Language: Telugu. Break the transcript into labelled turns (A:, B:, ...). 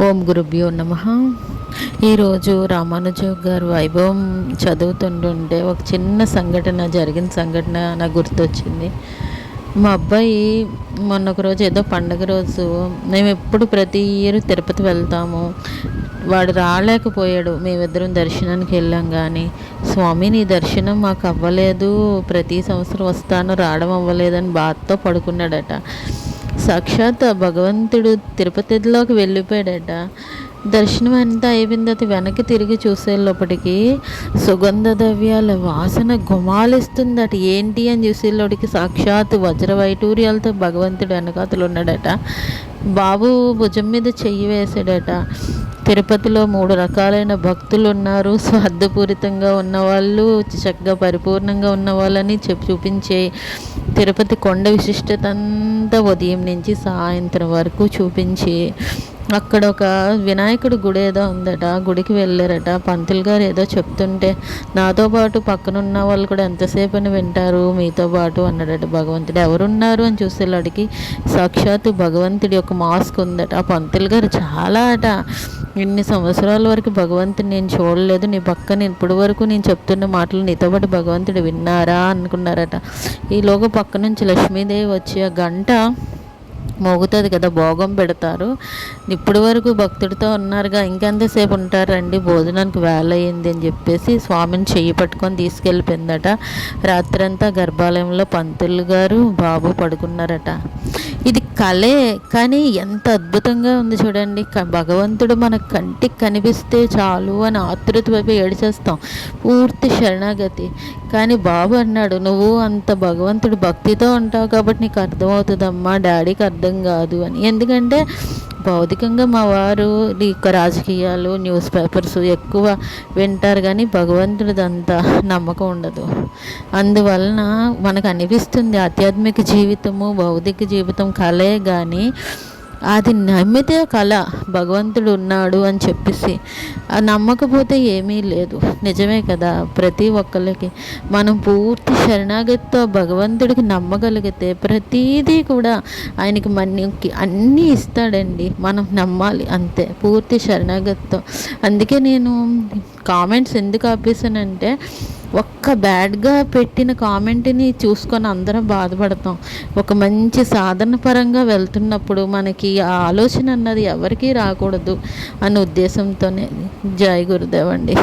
A: ఓం గురుభ్యో నమః. ఈరోజు రామానుజ గారు వైభవం చదువుతుంటుంటే ఒక చిన్న జరిగిన సంఘటన నాకు గుర్తొచ్చింది. మా అబ్బాయి మొన్న ఒక రోజు ఏదో పండగ రోజు మేము ఎప్పుడు ప్రతి ఇయర్ తిరుపతి వెళ్తాము. వాడు రాలేకపోయాడు. మేమిద్దరం దర్శనానికి వెళ్ళాం కానీ స్వామి నీ దర్శనం మాకు అవ్వలేదు, ప్రతి సంవత్సరం వస్తాను రావడం అవ్వలేదని బాధతో పడుకున్నాడట. సాక్షాత్ భగవంతుడు తిరుపతిలోకి వెళ్ళిపోయాడట. దర్శనం అంతా అయిపోయిన తర్వాత వెనక్కి తిరిగి చూసే లోపటికి సుగంధ ద్రవ్యాల వాసన గుమాలిస్తుందట. ఏంటి అని చూసేలోడికి సాక్షాత్ వజ్ర వైటూర్యాలతో భగవంతుడు వెనకాతలు ఉన్నాడట. బాబు భుజం మీద చెయ్యి వేసాడట. తిరుపతిలో 3 రకాలైన భక్తులు ఉన్నారు. స్వార్థపూరితంగా ఉన్నవాళ్ళు, చక్కగా పరిపూర్ణంగా ఉన్నవాళ్ళని చూపించే తిరుపతి కొండ విశిష్టత అంతా ఉదయం నుంచి సాయంత్రం వరకు చూపించి అక్కడ ఒక వినాయకుడి గుడి ఏదో ఉందట. గుడికి వెళ్ళారట. పంతులు గారు ఏదో చెప్తుంటే నాతో పాటు పక్కనున్న వాళ్ళు కూడా ఎంతసేపు అని వింటారు మీతో పాటు అన్నాడట భగవంతుడు. ఎవరున్నారు అని చూసేలాడికి సాక్షాత్తు భగవంతుడి ఒక మాస్క్ ఉందట. ఆ పంతులు గారు చాలా ఇన్ని సంవత్సరాల వరకు భగవంతుని నేను చూడలేదు, నీ పక్కన ఇప్పటి వరకు నేను చెప్తున్న మాటలు నీతో పాటు భగవంతుడు విన్నారా అనుకున్నారట. ఈలోగా పక్క నుంచి లక్ష్మీదేవి వచ్చి ఆ గంట మోగుతుంది కదా, భోగం పెడతారు. ఇప్పటి వరకు భక్తుడితో ఉన్నారుగా, ఇంకెంతసేపు ఉంటారండి, భోజనానికి వేళ అయింది అని చెప్పేసి స్వామిని చెయ్యి పట్టుకొని తీసుకెళ్ళిపోయిందట. రాత్రంతా గర్భాలయంలో పంతులు గారు బాబు పడుకున్నారట. ఇది కళే కానీ ఎంత అద్భుతంగా ఉంది చూడండి. భగవంతుడు మన కంటికి కనిపిస్తే చాలు అని ఆతృత వైపు ఏడిచేస్తాం, పూర్తి శరణాగతి. కానీ బాబు అన్నాడు, నువ్వు అంత భగవంతుడు భక్తితో ఉంటావు కాబట్టి నీకు అర్థమవుతుందమ్మా, డాడీకి అర్థం కాదు అని. ఎందుకంటే భౌతికంగా మా వారు రాజకీయాలు, న్యూస్ పేపర్స్ ఎక్కువ వింటారు కానీ భగవంతుడిదంతా నమ్మకం ఉండదు. అందువలన మనకు అనిపిస్తుంది ఆధ్యాత్మిక జీవితము భౌతిక జీవితం కలే కానీ అది నమ్మితే కళ భగవంతుడు ఉన్నాడు అని చెప్పేసి, నమ్మకపోతే ఏమీ లేదు. నిజమే కదా. ప్రతి ఒక్కరికి మనం పూర్తి శరణాగతితో భగవంతుడికి నమ్మగలిగితే ప్రతీదీ కూడా ఆయనకి మనకి అన్నీ ఇస్తాడండి. మనం నమ్మాలి అంతే, పూర్తి శరణాగతితో. అందుకే నేను కామెంట్స్ ఎందుకు ఆపేసానంటే, ఒక్క బ్యాడ్గా పెట్టిన కామెంట్ని చూసుకొని అందరం బాధపడతాం. ఒక మంచి సాధన పరంగా వెళ్తున్నప్పుడు మనకి ఆ ఆలోచన అన్నది ఎవరికీ రాకూడదు అనే ఉద్దేశంతోనే. జై గురుదేవ్ అండి.